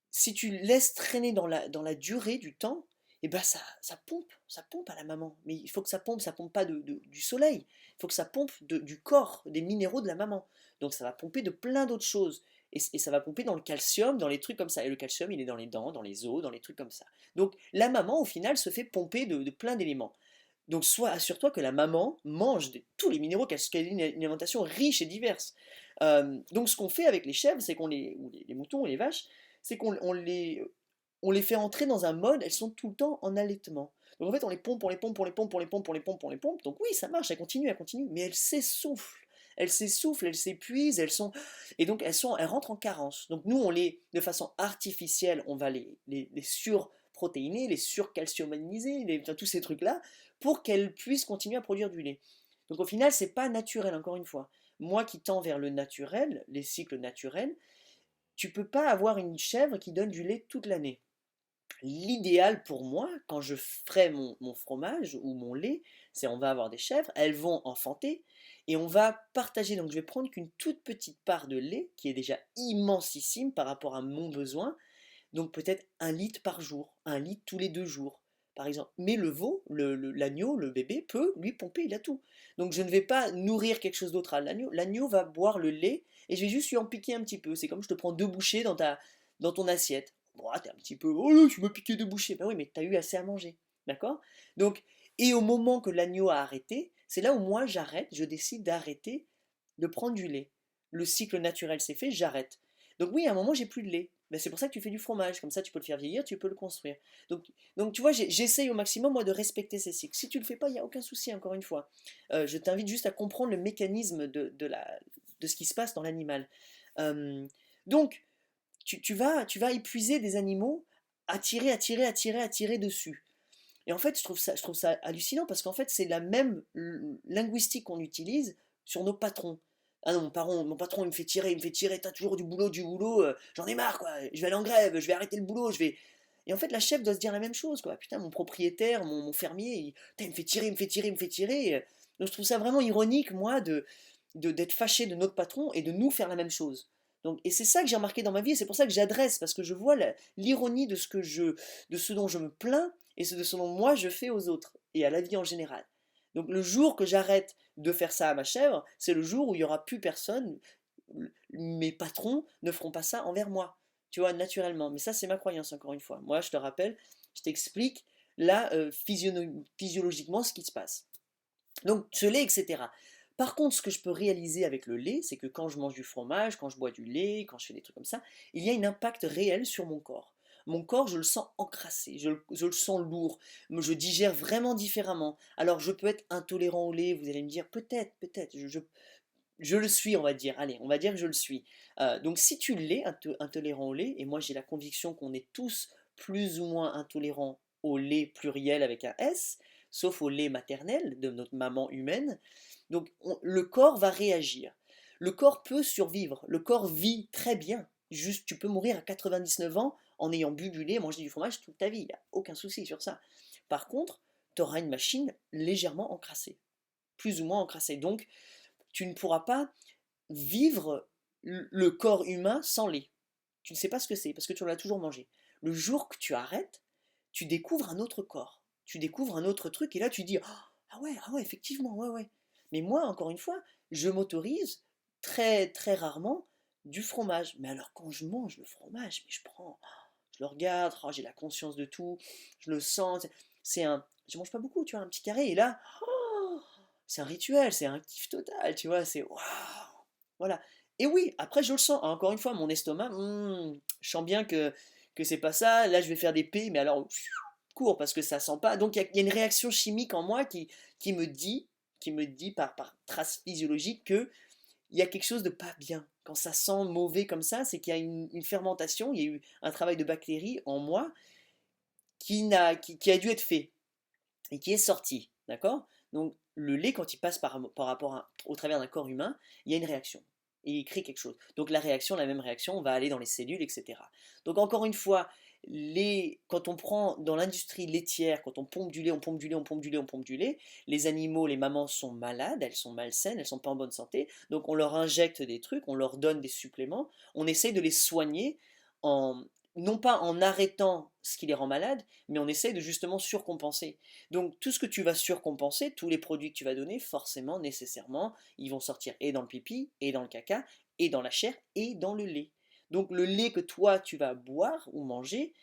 si tu laisses traîner dans la durée du temps, et ben ça pompe à la maman. Mais il faut que ça pompe pas du soleil. Il faut que ça pompe du corps, des minéraux de la maman. Donc ça va pomper de plein d'autres choses. Et ça va pomper dans le calcium, dans les trucs comme ça. Et le calcium, il est dans les dents, dans les os, dans les trucs comme ça. Donc la maman, au final, se fait pomper de plein d'éléments. Donc assure-toi que la maman mange tous les minéraux, qu'elle ait une alimentation riche et diverse. Donc ce qu'on fait avec les chèvres, c'est ou les moutons ou les vaches, c'est qu'on les fait entrer dans un mode, elles sont tout le temps en allaitement. Donc en fait on les pompe, on les pompe, on les pompe, on les pompe, on les pompe, on les pompe. Donc oui, ça marche, elles continuent, mais elles s'essoufflent. Elles s'essoufflent, elles s'épuisent, et donc elles rentrent en carence. Donc nous, de façon artificielle, on va les surprotéiner, les surcalciumaniser, tous ces trucs-là, pour qu'elles puissent continuer à produire du lait. Donc au final, c'est pas naturel, encore une fois. Moi qui tends vers le naturel, les cycles naturels, tu peux pas avoir une chèvre qui donne du lait toute l'année. L'idéal pour moi, quand je ferai mon fromage ou mon lait, c'est on va avoir des chèvres, elles vont enfanter et on va partager. Donc je vais prendre qu'une toute petite part de lait, qui est déjà immensissime par rapport à mon besoin, donc peut-être 1 litre par jour, 1 litre tous les 2 jours, par exemple. Mais le veau, l'agneau, le bébé peut lui pomper, il a tout. Donc je ne vais pas nourrir quelque chose d'autre à l'agneau. L'agneau va boire le lait et je vais juste lui en piquer un petit peu. C'est comme je te prends 2 bouchées dans ton assiette. Bon, t'es un petit peu, oh là, tu m'as piqué 2 bouchées. Ben oui, mais t'as eu assez à manger. D'accord? Donc, et au moment que l'agneau a arrêté, c'est là où moi j'arrête, je décide d'arrêter de prendre du lait. Le cycle naturel s'est fait, j'arrête. Donc oui, à un moment, j'ai plus de lait. Ben, c'est pour ça que tu fais du fromage, comme ça tu peux le faire vieillir, tu peux le construire. Donc, donc tu vois, j'essaye au maximum, moi, de respecter ces cycles. Si tu le fais pas, il n'y a aucun souci, encore une fois. Je t'invite juste à comprendre le mécanisme de ce qui se passe dans l'animal. Euh, donc, tu vas épuiser des animaux à tirer, à tirer, à tirer, à tirer dessus. Et en fait, je trouve ça hallucinant parce qu'en fait, c'est la même linguistique qu'on utilise sur nos patrons. Ah non, mon patron, il me fait tirer, t'as toujours du boulot, j'en ai marre, quoi, je vais aller en grève, je vais arrêter le boulot, je vais... Et en fait, la chef doit se dire la même chose, quoi. Putain, mon propriétaire, mon fermier, putain, il me fait tirer, il me fait tirer, il me fait tirer. Donc je trouve ça vraiment ironique, moi, d'être fâché de notre patron et de nous faire la même chose. Donc, et c'est ça que j'ai remarqué dans ma vie, et c'est pour ça que j'adresse, parce que je vois l'ironie de ce dont je me plains et de ce dont moi je fais aux autres et à la vie en général. Donc le jour que j'arrête de faire ça à ma chèvre, c'est le jour où il n'y aura plus personne, mes patrons ne feront pas ça envers moi, tu vois, naturellement. Mais ça, c'est ma croyance, encore une fois. Moi, je te rappelle, je t'explique là, physiologiquement, ce qui se passe. Donc, ce lait, etc. Par contre, ce que je peux réaliser avec le lait, c'est que quand je mange du fromage, quand je bois du lait, quand je fais des trucs comme ça, il y a un impact réel sur mon corps. Mon corps, je le sens encrassé, je le sens lourd, je digère vraiment différemment. Alors, je peux être intolérant au lait, vous allez me dire, peut-être, je le suis, on va dire. Allez, on va dire que je le suis. Donc, si tu l'es, intolérant au lait, et moi j'ai la conviction qu'on est tous plus ou moins intolérants au lait pluriel avec un S, sauf au lait maternel de notre maman humaine, donc le corps va réagir. Le corps peut survivre, le corps vit très bien. Juste, tu peux mourir à 99 ans en ayant bu du lait et mangé du fromage toute ta vie. Il n'y a aucun souci sur ça. Par contre, tu auras une machine légèrement encrassée, plus ou moins encrassée. Donc, tu ne pourras pas vivre le corps humain sans lait. Tu ne sais pas ce que c'est parce que tu en as toujours mangé. Le jour que tu arrêtes, tu découvres un autre corps. Tu découvres un autre truc et là tu dis ah ouais, effectivement, ouais, ouais. Mais moi, encore une fois, je m'autorise très, très rarement du fromage. Mais alors quand je mange le fromage, mais je le regarde, j'ai la conscience de tout, je le sens. Je mange pas beaucoup, tu vois, un petit carré et là, c'est un rituel, c'est un kiff total, tu vois, c'est waouh, voilà. Et oui, après je le sens, hein, encore une fois, mon estomac, je sens bien que c'est pas ça, là je vais faire des P, mais alors court parce que ça sent pas. Donc il y a une réaction chimique en moi qui me dit, par trace physiologique, que il y a quelque chose de pas bien quand ça sent mauvais comme ça, c'est qu'il y a une fermentation, il y a eu un travail de bactéries en moi qui a dû être fait et qui est sorti, d'accord? Donc le lait, quand il passe par rapport au travers d'un corps humain, il y a une réaction. Et il crée quelque chose. Donc la réaction, la même réaction, va aller dans les cellules, etc. Donc encore une fois, quand on prend dans l'industrie laitière, quand on pompe du lait, on pompe du lait, on pompe du lait, on pompe du lait, les animaux, les mamans sont malades, elles sont malsaines, elles sont pas en bonne santé, donc on leur injecte des trucs, on leur donne des suppléments, on essaye de les soigner en, non pas en arrêtant ce qui les rend malades, mais on essaye de justement surcompenser. Donc tout ce que tu vas surcompenser, tous les produits que tu vas donner, forcément, nécessairement, ils vont sortir et dans le pipi, et dans le caca, et dans la chair, et dans le lait. Donc le lait que toi tu vas boire ou manger,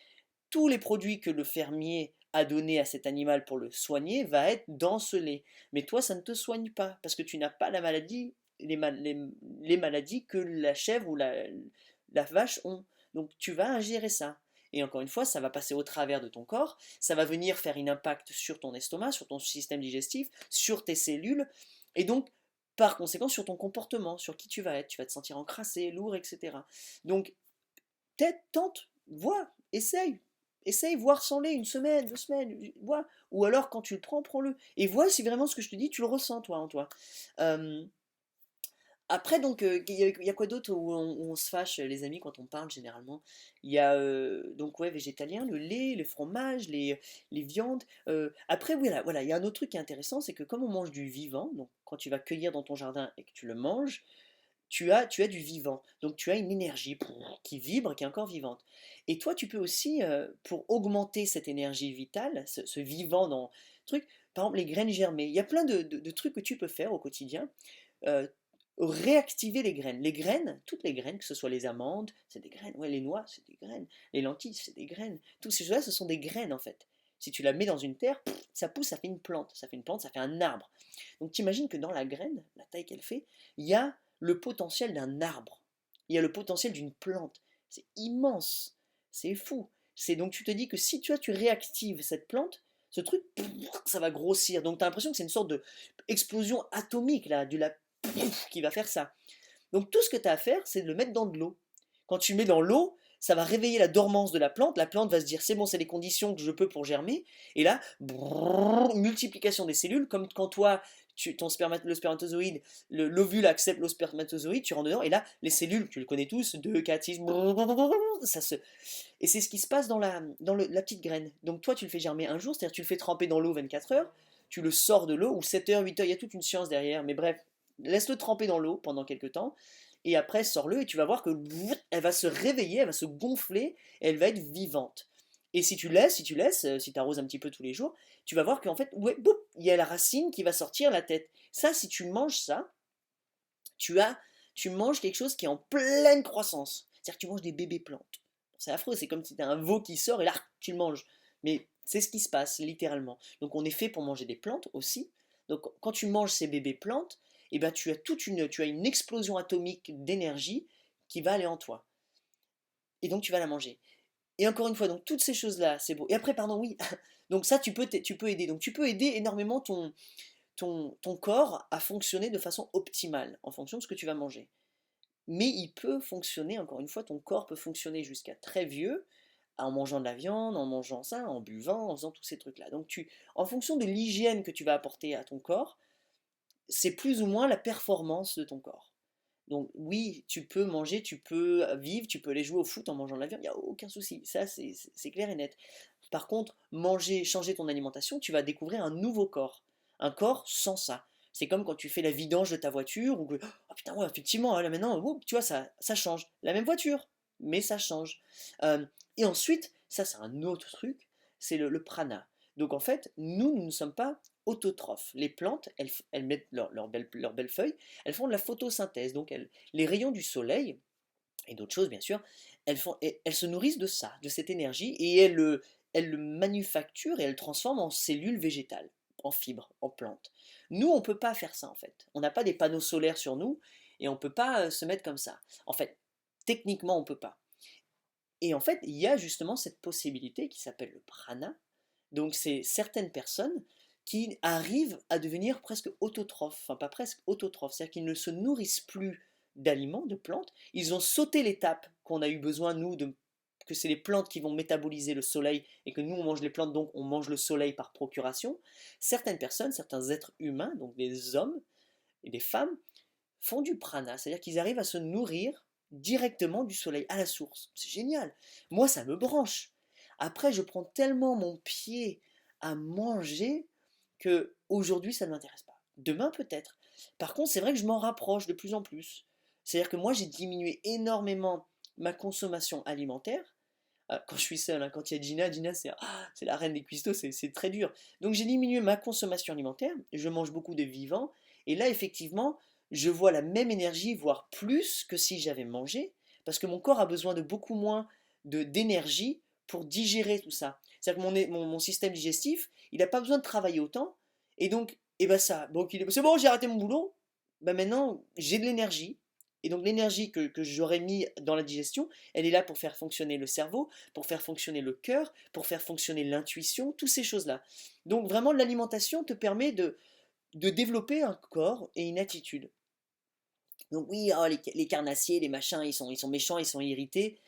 tous les produits que le fermier a donné à cet animal pour le soigner va être dans ce lait. Mais toi, ça ne te soigne pas, parce que tu n'as pas la maladie, les maladies que la chèvre ou la vache ont. Donc tu vas ingérer ça. Et encore une fois, ça va passer au travers de ton corps, ça va venir faire un impact sur ton estomac, sur ton système digestif, sur tes cellules, et donc par conséquent sur ton comportement, sur qui tu vas te sentir encrassé, lourd, etc. Donc peut-être, tente, vois, essaye. Essaye, voir sans lait, une semaine, 2 semaines, vois. Ou alors, quand tu le prends, prends-le. Et vois si vraiment ce que je te dis, tu le ressens, toi, en toi. Euh, Après, donc, il y a quoi d'autre où on se fâche, les amis, quand on parle, généralement? Il y a, donc, ouais, végétalien, le lait, le fromage, les viandes. Après, voilà, il y a un autre truc qui est intéressant, c'est que comme on mange du vivant, donc quand tu vas cueillir dans ton jardin et que tu le manges, tu as du vivant, donc tu as une énergie qui vibre, qui est encore vivante. Et toi, tu peux aussi, pour augmenter cette énergie vitale, ce vivant dans le truc, par exemple les graines germées, il y a plein de trucs que tu peux faire au quotidien. euh, Réactiver les graines. Les graines, toutes les graines, que ce soit les amandes, c'est des graines, ouais, les noix, c'est des graines, les lentilles, c'est des graines. Tous ces choses-là, ce sont des graines en fait. Si tu la mets dans une terre, ça pousse, ça fait une plante, ça fait une plante, ça fait un arbre. Donc tu imagines que dans la graine, la taille qu'elle fait, il y a le potentiel d'un arbre. Il y a le potentiel d'une plante. C'est immense. C'est fou. C'est donc tu te dis que si tu réactives cette plante, ce truc, ça va grossir. Donc tu as l'impression que c'est une sorte de explosion atomique là, qui va faire ça. Donc tout ce que tu as à faire, c'est de le mettre dans de l'eau. Quand tu le mets dans l'eau, ça va réveiller la dormance de la plante va se dire c'est bon, c'est les conditions que je peux pour germer, et là, brrr, multiplication des cellules, comme quand toi, le spermatozoïde, l'ovule accepte le spermatozoïde, tu rentres dedans, et là, les cellules, tu le connais tous, 2, 4, 6, ça se... Et c'est ce qui se passe la petite graine. Donc toi, tu le fais germer un jour, c'est-à-dire tu le fais tremper dans l'eau 24 heures, tu le sors de l'eau, ou 7 heures, 8 heures, il y a toute une science derrière, mais bref, laisse-le tremper dans l'eau pendant quelques temps, et après sors-le et tu vas voir que elle va se réveiller, elle va se gonfler, et elle va être vivante. Et si tu arroses un petit peu tous les jours, tu vas voir qu'en fait, ouais, boum, il y a la racine qui va sortir la tête. Ça, si tu manges ça, tu as, tu manges quelque chose qui est en pleine croissance. C'est-à-dire que tu manges des bébés plantes. C'est affreux, c'est comme si tu as un veau qui sort et là, tu le manges. Mais c'est ce qui se passe, littéralement. Donc on est fait pour manger des plantes aussi. Donc quand tu manges ces bébés plantes, eh ben, tu as une explosion atomique d'énergie qui va aller en toi. Et donc tu vas la manger. Et encore une fois, donc toutes ces choses-là, c'est beau. Et après, pardon, oui. Donc ça, tu peux aider. Donc tu peux aider énormément ton corps à fonctionner de façon optimale en fonction de ce que tu vas manger. Mais il peut fonctionner, encore une fois, ton corps peut fonctionner jusqu'à très vieux en mangeant de la viande, en mangeant ça, en buvant, en faisant tous ces trucs-là. Donc en fonction de l'hygiène que tu vas apporter à ton corps, c'est plus ou moins la performance de ton corps. Donc oui, tu peux manger, tu peux vivre, tu peux aller jouer au foot en mangeant de la viande, il n'y a aucun souci. Ça, c'est clair et net. Par contre, changer ton alimentation, tu vas découvrir un nouveau corps. Un corps sans ça. C'est comme quand tu fais la vidange de ta voiture, ou que, oh putain, ouais, effectivement, là maintenant, tu vois, ça change. La même voiture, mais ça change. Euh, et ensuite, ça c'est un autre truc, c'est le prana. Donc en fait, nous ne sommes pas autotrophes. Les plantes, elles mettent leurs belles feuilles, elles font de la photosynthèse. Donc les rayons du soleil, et d'autres choses bien sûr, elles se nourrissent de ça, de cette énergie, et elles le manufacturent et elles le transforment en cellules végétales, en fibres, en plantes. Nous, on ne peut pas faire ça en fait. On n'a pas des panneaux solaires sur nous, et on ne peut pas se mettre comme ça. En fait, techniquement, on ne peut pas. Et en fait, il y a justement cette possibilité qui s'appelle le prana. Donc c'est certaines personnes qui arrivent à devenir presque autotrophes, enfin pas presque autotrophes, c'est-à-dire qu'ils ne se nourrissent plus d'aliments, de plantes. Ils ont sauté l'étape qu'on a eu besoin, nous, que c'est les plantes qui vont métaboliser le soleil et que nous, on mange les plantes, donc on mange le soleil par procuration. Certaines personnes, certains êtres humains, donc des hommes et des femmes, font du prana, c'est-à-dire qu'ils arrivent à se nourrir directement du soleil, à la source. C'est génial. Moi, ça me branche. Après, je prends tellement mon pied à manger que aujourd'hui, ça ne m'intéresse pas. Demain, peut-être. Par contre, c'est vrai que je m'en rapproche de plus en plus. C'est-à-dire que moi, j'ai diminué énormément ma consommation alimentaire. Quand je suis seul, hein, quand il y a Gina, Gina c'est la reine des cuistots, c'est très dur. Donc j'ai diminué ma consommation alimentaire, je mange beaucoup de vivants, et là effectivement, je vois la même énergie, voire plus que si j'avais mangé, parce que mon corps a besoin de beaucoup moins d'énergie pour digérer tout ça. C'est-à-dire que mon système digestif, il n'a pas besoin de travailler autant, et donc, et ben ça, donc c'est bon, j'ai arrêté mon boulot, ben maintenant j'ai de l'énergie, et donc l'énergie que j'aurais mis dans la digestion, elle est là pour faire fonctionner le cerveau, pour faire fonctionner le cœur, pour faire fonctionner l'intuition, toutes ces choses-là. Donc vraiment, l'alimentation te permet de développer un corps et une attitude. Donc oui, oh, les carnassiers, les machins, ils sont méchants, ils sont irrités.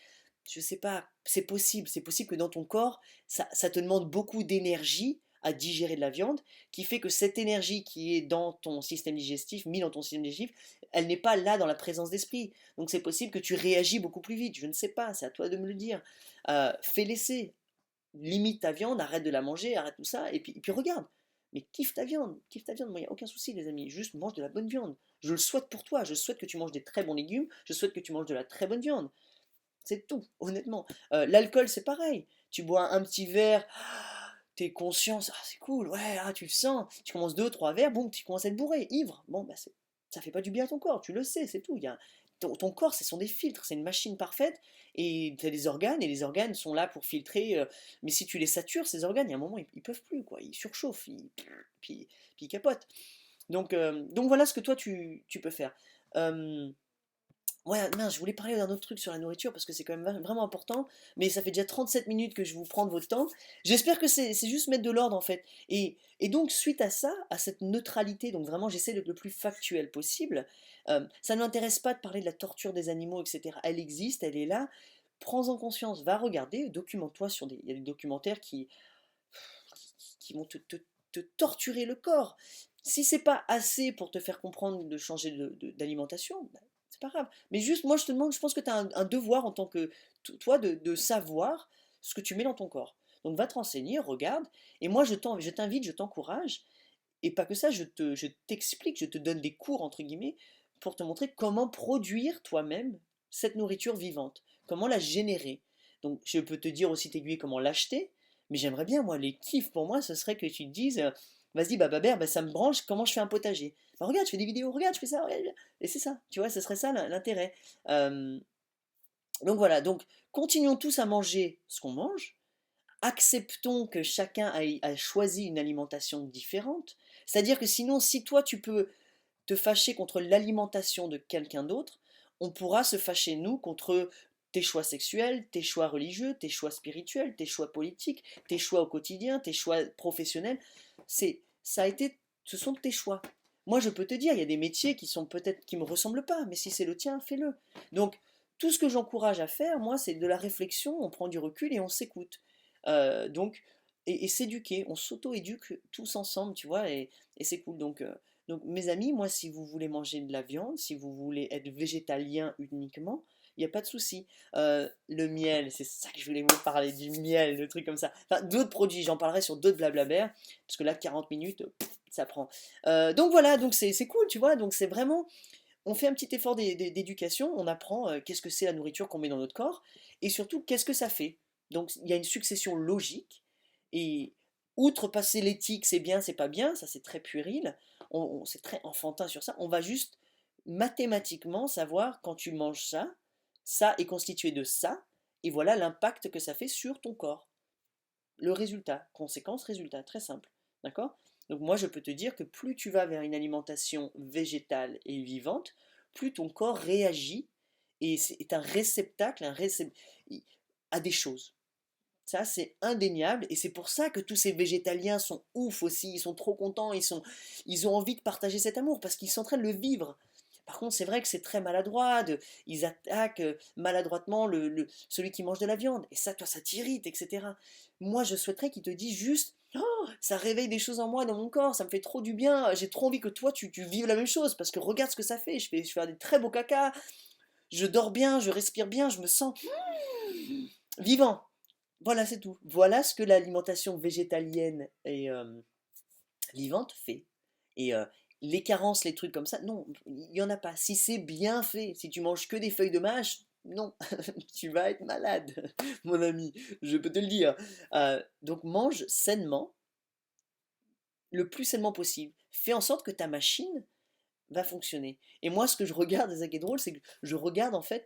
Je sais pas, c'est possible que dans ton corps, ça te demande beaucoup d'énergie à digérer de la viande, qui fait que cette énergie qui est dans ton système digestif, mis dans ton système digestif, elle n'est pas là dans la présence d'esprit. Donc c'est possible que tu réagis beaucoup plus vite, je ne sais pas, c'est à toi de me le dire. Fais laisser, limite ta viande, arrête de la manger, arrête tout ça, et puis regarde. Mais kiffe ta viande, moi il n'y a aucun souci les amis, juste mange de la bonne viande. Je le souhaite pour toi, je souhaite que tu manges des très bons légumes, je souhaite que tu manges de la très bonne viande. C'est tout, honnêtement. L'alcool, c'est pareil. Tu bois un petit verre, t'es conscient, ah, c'est cool, ouais, ah, tu le sens. Tu commences deux, trois verres, boum, tu commences à être bourré, ivre. Bon, bah, ça fait pas du bien à ton corps, tu le sais, c'est tout. Ton corps, ce sont des filtres, c'est une machine parfaite, et tu as des organes, et les organes sont là pour filtrer. Mais si tu les satures, ces organes, il y a un moment, ils peuvent plus, quoi. Ils surchauffent, puis ils capotent. Donc voilà ce que toi, tu peux faire. Euh, Ouais, mince, je voulais parler d'un autre truc sur la nourriture parce que c'est quand même vraiment important, mais ça fait déjà 37 minutes que je vous prends de votre temps. J'espère que c'est juste mettre de l'ordre en fait. Et donc, suite à ça, à cette neutralité, donc vraiment j'essaie d'être le plus factuel possible, ça ne m'intéresse pas de parler de la torture des animaux, etc. Elle existe, elle est là. Prends-en conscience, va regarder, documente-toi sur des. Il y a des documentaires qui vont te torturer le corps. Si c'est pas assez pour te faire comprendre de changer d'alimentation, bah, c'est pas grave. Mais juste, moi, je te demande, je pense que tu as un devoir en tant que toi de savoir ce que tu mets dans ton corps. Donc va te renseigner, regarde, et moi je t'invite, je t'encourage, et pas que ça, je t'explique, je te donne des cours, entre guillemets, pour te montrer comment produire toi-même cette nourriture vivante, comment la générer. Donc je peux te dire aussi t'aiguiller comment l'acheter, mais j'aimerais bien, moi, les kiffs pour moi, ce serait que tu te dises, vas-y, bah Babert, bah, ça me branche, comment je fais un potager. Bah regarde, je fais des vidéos, regarde, je fais ça, regarde, et c'est ça, tu vois, ce serait ça l'intérêt. Euh, donc voilà, donc continuons tous à manger ce qu'on mange, acceptons que chacun a choisi une alimentation différente, c'est-à-dire que sinon, si toi tu peux te fâcher contre l'alimentation de quelqu'un d'autre, on pourra se fâcher, nous, contre tes choix sexuels, tes choix religieux, tes choix spirituels, tes choix politiques, tes choix au quotidien, tes choix professionnels. Ça a été, ce sont tes choix. Moi, je peux te dire, il y a des métiers qui sont peut-être qui me ressemblent pas, mais si c'est le tien, fais-le. Donc, tout ce que j'encourage à faire, moi, c'est de la réflexion, on prend du recul et on s'écoute. Donc, et s'éduquer, on s'auto-éduque tous ensemble, tu vois, et c'est cool. Donc, mes amis, moi, si vous voulez manger de la viande, si vous voulez être végétalien uniquement, il n'y a pas de souci. Le miel, c'est ça que je voulais vous parler, du miel, le truc comme ça. Enfin, d'autres produits, j'en parlerai sur d'autres blablabert, parce que là, 40 minutes, ça prend. Donc voilà, donc c'est cool, tu vois. Donc c'est vraiment, on fait un petit effort d'éducation, on apprend qu'est-ce que c'est la nourriture qu'on met dans notre corps, et surtout, qu'est-ce que ça fait. Donc il y a une succession logique, et outre passer l'éthique, c'est bien, c'est pas bien, ça c'est très puéril, c'est très enfantin sur ça, on va juste mathématiquement savoir quand tu manges ça, ça est constitué de ça, et voilà l'impact que ça fait sur ton corps. Le résultat, conséquence, résultat, très simple. D'accord? Donc moi je peux te dire que plus tu vas vers une alimentation végétale et vivante, plus ton corps réagit et est un réceptacle, à des choses. Ça, c'est indéniable. Et c'est pour ça que tous ces végétaliens sont ouf aussi. Ils sont trop contents. Ils ont envie de partager cet amour parce qu'ils sont en train de le vivre. Par contre, c'est vrai que c'est très maladroit, ils attaquent maladroitement celui qui mange de la viande, et ça, toi, ça t'irrite, etc. Moi, je souhaiterais qu'il te dise juste, oh, ça réveille des choses en moi, dans mon corps, ça me fait trop du bien, j'ai trop envie que toi, tu vives la même chose, parce que regarde ce que ça fait, je fais des très beaux caca, je dors bien, je respire bien, je me sens vivant. Voilà, c'est tout. Voilà ce que l'alimentation végétalienne et vivante fait. Et les carences, les trucs comme ça, non, il n'y en a pas. Si c'est bien fait, si tu manges que des feuilles de mâche, non, tu vas être malade, mon ami, je peux te le dire. Donc mange sainement, le plus sainement possible. Fais en sorte que ta machine va fonctionner. Et moi, ce que je regarde, c'est ça qui est drôle, c'est que je regarde en fait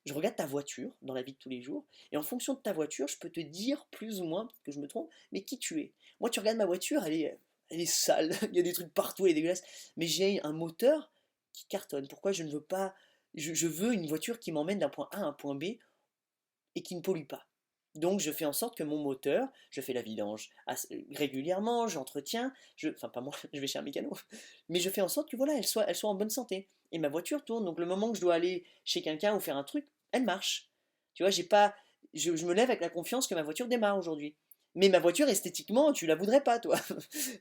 je regarde ta voiture dans la vie de tous les jours, et en fonction de ta voiture, je peux te dire plus ou moins, peut-être que je me trompe, mais qui tu es. Moi, tu regardes ma voiture, elle est sale, il y a des trucs partout, elle est dégueulasse, mais j'ai un moteur qui cartonne. Pourquoi je ne veux pas, je veux une voiture qui m'emmène d'un point A à un point B et qui ne pollue pas. Donc je fais en sorte que mon moteur, je fais la vidange régulièrement, j'entretiens, enfin pas moi, je vais chez un mécano, mais je fais en sorte que voilà, elle soit en bonne santé. Et ma voiture tourne, donc le moment que je dois aller chez quelqu'un ou faire un truc, elle marche. Tu vois, j'ai pas, je me lève avec la confiance que ma voiture démarre aujourd'hui. Mais ma voiture, esthétiquement, tu la voudrais pas, toi.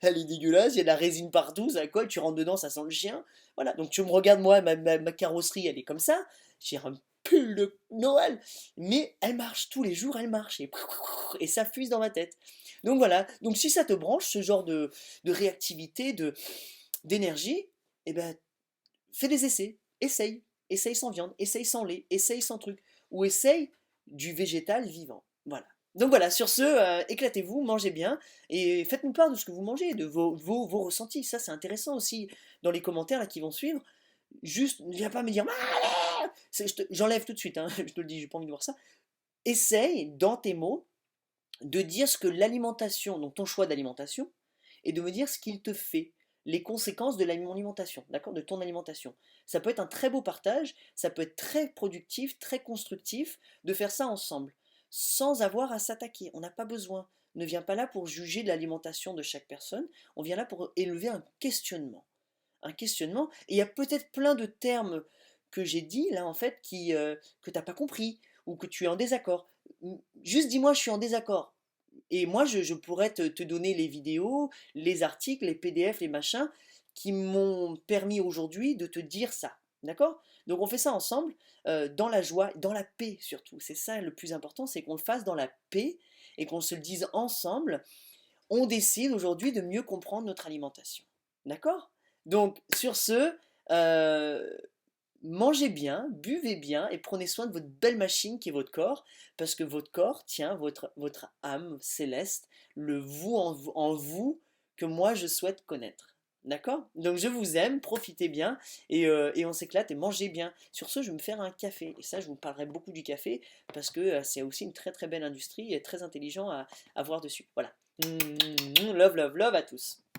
Elle est dégueulasse, il y a de la résine partout, ça colle, tu rentres dedans, ça sent le chien. Voilà, donc tu me regardes, moi, ma carrosserie, elle est comme ça. J'ai un pull de Noël, mais elle marche tous les jours, elle marche, et ça fuse dans ma tête. Donc voilà, donc si ça te branche, ce genre de réactivité, d'énergie, eh ben, fais des essais, essaye, essaye sans viande, essaye sans lait, essaye sans truc, ou essaye du végétal vivant. Voilà. Donc voilà, sur ce, éclatez-vous, mangez bien, et faites-nous part de ce que vous mangez, de vos ressentis. Ça, c'est intéressant aussi dans les commentaires là, qui vont suivre. Juste, ne viens pas me dire, ah, j'enlève tout de suite, hein, je te le dis, j'ai pas envie de voir ça. Essaye, dans tes mots, de dire ce que l'alimentation, donc ton choix d'alimentation, et de me dire ce qu'il te fait, les conséquences de mon alimentation, d'accord, de ton alimentation. Ça peut être un très beau partage, ça peut être très productif, très constructif de faire ça ensemble, sans avoir à s'attaquer. On n'a pas besoin. On ne vient pas là pour juger de l'alimentation de chaque personne, on vient là pour élever un questionnement. Un questionnement, et il y a peut-être plein de termes que j'ai dit là en fait que tu n'as pas compris ou que tu es en désaccord. Juste dis-moi je suis en désaccord. Et moi je pourrais te donner les vidéos, les articles, les PDF, les machins qui m'ont permis aujourd'hui de te dire ça. D'accord? Donc on fait ça ensemble, dans la joie, dans la paix surtout. C'est ça le plus important, c'est qu'on le fasse dans la paix et qu'on se le dise ensemble. On décide aujourd'hui de mieux comprendre notre alimentation. D'accord? Donc, sur ce, euh, mangez bien, buvez bien et prenez soin de votre belle machine qui est votre corps, parce que votre corps tient votre âme céleste, le vous en vous que moi je souhaite connaître. D'accord? Donc je vous aime, profitez bien et on s'éclate et mangez bien. Sur ce, je vais me faire un café. Et ça, je vous parlerai beaucoup du café parce que c'est aussi une très très belle industrie et très intelligent à voir dessus. Voilà. Love, love, love à tous.